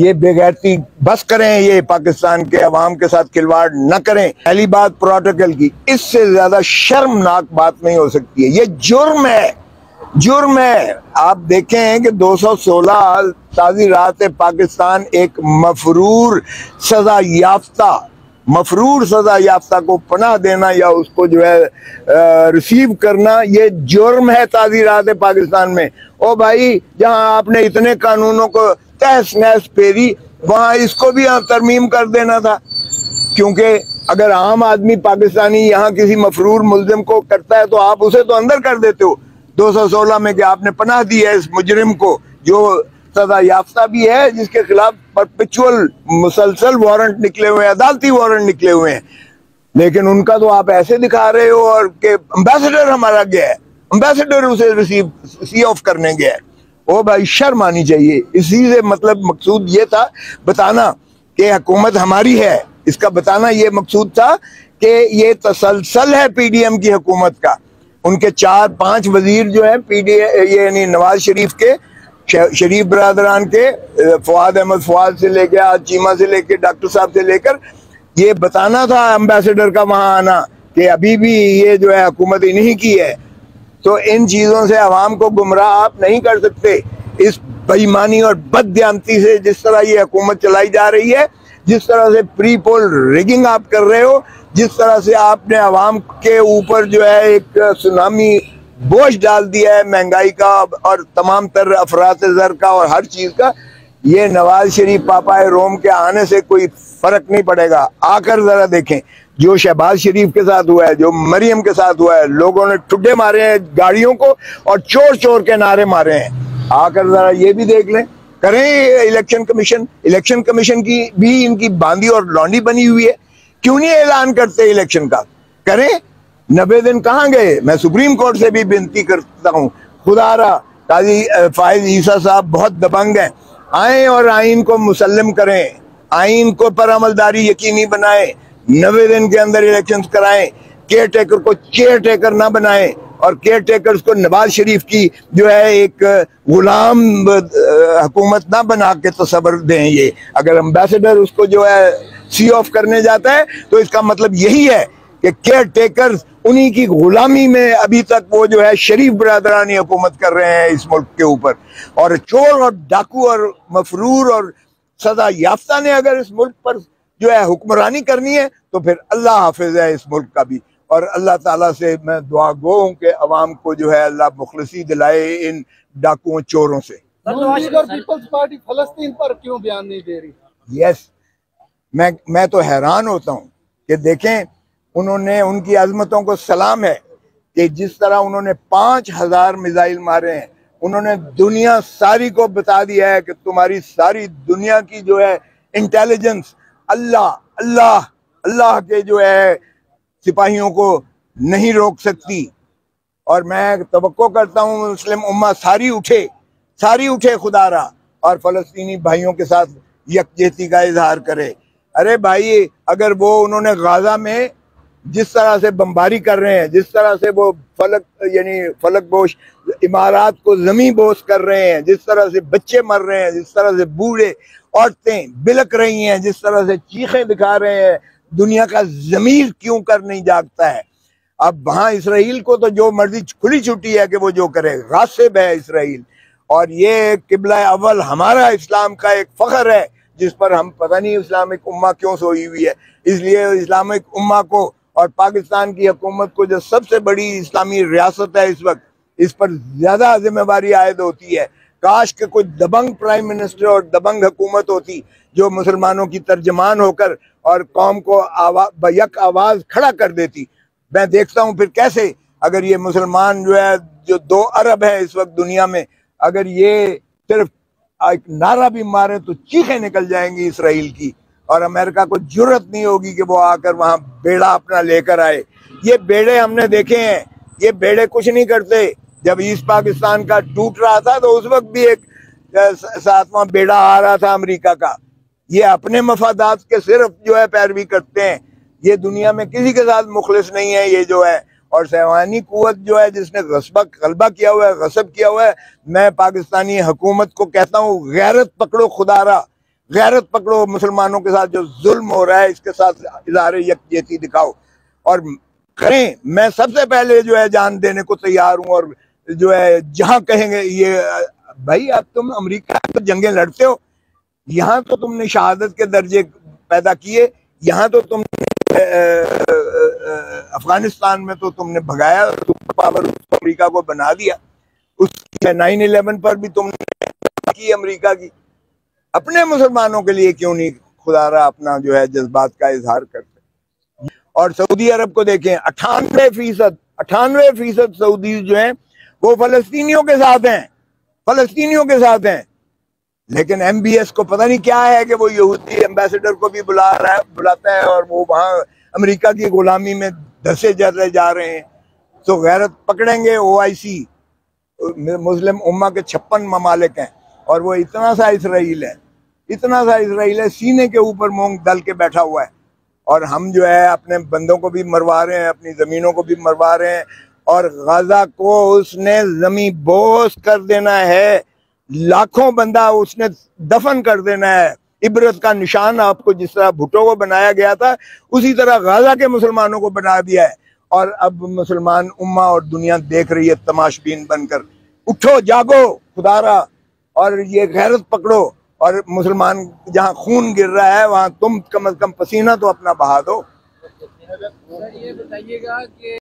ये बेगैरती बस करें, ये पाकिस्तान के अवाम के साथ खिलवाड़ न करें। पहली बात प्रोटोकॉल की, इससे ज्यादा शर्मनाक बात नहीं हो सकती है। ये जुर्म है, जुर्म है। आप देखें कि 216 ताज़ीरात पाकिस्तान एक मफरूर सजा याफ्ता को पनाह देना या उसको जो है रिसीव करना, ये जुर्म है ताज़ीरात पाकिस्तान में। ओ भाई, जहां आपने इतने कानूनों को तहस नहस फेरी, वहां इसको भी तरमीम कर देना था। क्योंकि अगर आम आदमी पाकिस्तानी यहाँ किसी मफरूर मुल्जिम को करता है तो आप उसे तो अंदर कर देते हो 216 में, कि आपने पनाह दी है इस मुजरिम को जो सजा याफ्ता भी है, जिसके खिलाफ परपेचुअल मुसलसल वारंट निकले हुए हैं, अदालती वारंट निकले हुए हैं। लेकिन उनका तो आप ऐसे दिखा रहे हो और कि एम्बेसडर हमारा गया है, एम्बेसडर उसे रिसीव सी ऑफ करने गया है। ओ भाई, शर्म आनी चाहिए। इसी से मतलब मकसूद ये था बताना कि हुकूमत हमारी है, इसका बताना ये मकसूद था कि ये तसलसल है पीडीएम की हुकूमत का। उनके 4-5 वजीर जो है पीडीएम, ये यानी नवाज शरीफ के, शरीफ बरादरान के, फवाद अहमद फवाद से लेकर, आज चीमा से लेकर, डॉक्टर साहब से लेकर, ये बताना था एम्बेसडर का वहां आना कि अभी भी ये जो है हुकूमत इन्हीं की है। तो इन चीजों से अवाम को गुमराह आप नहीं कर सकते। इस बेईमानी और बददियानती से जिस तरह ये हुकूमत चलाई जा रही है, जिस तरह से प्री पोल रिगिंग आप कर रहे हो, जिस तरह से आपने अवाम के ऊपर जो है एक सुनामी बोझ डाल दिया है महंगाई का और तमाम तर अफरात ज़र का और हर चीज का, ये नवाज शरीफ पापाए रोम के आने से कोई फर्क नहीं पड़ेगा। आकर जरा देखें जो शहबाज शरीफ के साथ हुआ है, जो मरियम के साथ हुआ है। लोगों ने ठुड्डे मारे हैं गाड़ियों को और चोर चोर के नारे मारे हैं। आकर जरा ये भी देख लें, करें इलेक्शन कमीशन की भी इनकी बांदी और लौंडी बनी हुई है। क्यों नहीं ऐलान करते इलेक्शन का? करें। 90 दिन कहाँ गए? मैं सुप्रीम कोर्ट से भी विनती करता हूँ, खुदारा काजी फाइज ईसा साहब बहुत दबंग हैं, आए और आइन को मुसल्लम करें, आइन को पर अमलदारी यकीनी बनाएं, 90 दिन के अंदर इलेक्शंस कराएं, केयर टेकर को चेयर टेकर ना बनाएं और केयर टेकर्स को नवाज शरीफ की जो है एक गुलाम हुकूमत ना बना के तस्वर दें। ये अगर एम्बेसडर उसको जो है सी ऑफ करने जाता है तो इसका मतलब यही है कि केयर टेकर्स उन्हीं की गुलामी में अभी तक वो जो है शरीफ बरादरानी हुकूमत कर रहे हैं इस मुल्क के ऊपर। और चोर और डाकू और मफरूर और सजा याफ्ता ने अगर इस मुल्क पर जो है हुक्मरानी करनी है तो फिर अल्लाह हाफिज है इस मुल्क का भी। और अल्लाह ताला से मैं दुआ गो हूं कि अवाम को जो है अल्लाह मुखलसी दिलाए इन डाकुओं चोरों से। पीपल्स पार्टी फलस्तीन पर क्यों बयान नहीं दे रही? यस, मैं तो हैरान होता हूं कि देखें, उन्होंने, उनकी अजमतों को सलाम है कि जिस तरह उन्होंने 5000 मिसाइल मारे हैं, उन्होंने दुनिया सारी को बता दिया है कि तुम्हारी सारी दुनिया की जो है इंटेलिजेंस अल्लाह अल्लाह अल्लाह के जो है सिपाहियों को नहीं रोक सकती। और मैं तवक्को करता हूँ मुस्लिम उम्मा सारी उठे खुदारा और फलस्तीनी भाइयों के साथ यकजहती का इजहार करे। अरे भाई, अगर वो उन्होंने गाजा में जिस तरह से बमबारी कर रहे हैं, जिस तरह से वो फलक बोश इमारात को जमीन बोस कर रहे हैं, जिस तरह से बच्चे मर रहे हैं, जिस तरह से बूढ़े औरतें बिलक रही हैं, जिस तरह से चीखें दिखा रहे हैं, दुनिया का जमीर क्यों कर नहीं जागता है? अब वहां इसराइल को तो जो मर्जी खुली छुट्टी है कि वो जो करे, गासिब है इसराइल। और ये किबला अव्वल हमारा इस्लाम का एक फख्र है जिस पर हम पता नहीं इस्लामिक उम्मा क्यों सोई हुई है। इसलिए इस्लामिक उम्मा को और पाकिस्तान की हुकूमत को जो सबसे बड़ी इस्लामी रियासत है इस वक्त, इस पर ज्यादा जिम्मेवारी आयद होती है। काश के कोई दबंग प्राइम मिनिस्टर और दबंग हुकूमत होती जो मुसलमानों की तर्जमान होकर और कौम को यक आवाज खड़ा कर देती। मैं देखता हूँ फिर कैसे, अगर ये मुसलमान जो है, जो 2 अरब है इस वक्त दुनिया में, अगर ये सिर्फ एक नारा भी मारे तो चीखें निकल जाएंगी इसराइल की, और अमेरिका को जुर्रत नहीं होगी कि वो आकर वहां बेड़ा अपना लेकर आए। ये बेड़े हमने देखे हैं, ये बेड़े कुछ नहीं करते। जब ईस्ट पाकिस्तान का टूट रहा था तो उस वक्त भी एक 7वां बेड़ा आ रहा था अमेरिका का। ये अपने मफादात के सिर्फ जो है पैरवी करते हैं, ये दुनिया में किसी के साथ मुखलिस नहीं है ये जो है। और सैवानी कुव्वत जो है जिसने गलबा किया हुआ है, गसब किया हुआ है, मैं पाकिस्तानी हुकूमत को कहता हूँ गैरत पकड़ो खुदारा, गैरत पकड़ो, मुसलमानों के साथ जो जुल्म हो रहा है इसके साथ इज़हार यकजहती दिखाओ और करें। मैं सबसे पहले जो है जान देने को तैयार हूं और जो है जहां कहेंगे ये भाई, अब तुम अमेरिका तो जंगें लड़ते हो, यहाँ तो तुमने शहादत के दर्जे पैदा किए, यहाँ तो तुमने अफगानिस्तान में तो तुमने भगाया, सुपर पावर अमेरिका को बना दिया, उसकी 9/11 पर भी तुमने की अमेरिका की। अपने मुसलमानों के लिए क्यों नहीं खुदारा अपना जो है जज्बात का इजहार करते। और सऊदी अरब को देखें, 98% सऊदी जो हैं वो फलस्तीनियों के साथ हैं, फलस्तीनियों के साथ हैं। लेकिन MBS को पता नहीं क्या है कि वो यहूदी एम्बेसडर को भी बुलाता है और वो वहां अमेरिका की गुलामी में धसे चले जा रहे हैं। तो गैरत पकड़ेंगे। OIC मुस्लिम उम्मा के 56 ममालिक हैं और वो इतना सा इसराइल है, सीने के ऊपर मूंग दल के बैठा हुआ है। और हम जो है अपने बंदों को भी मरवा रहे हैं, अपनी जमीनों को भी मरवा रहे हैं। और गाजा को उसने जमीन बोस कर देना है, लाखों बंदा उसने दफन कर देना है। इबरत का निशान आपको जिस तरह भुट्टो को बनाया गया था उसी तरह गाजा के मुसलमानों को बना दिया है। और अब मुसलमान उम्मा और दुनिया देख रही है तमाशबीन बनकर। उठो, जागो खुदारा और ये गैरत पकड़ो। और मुसलमान जहाँ खून गिर रहा है वहां तुम कम से कम पसीना तो अपना बहा दो। सर ये बताइएगा कि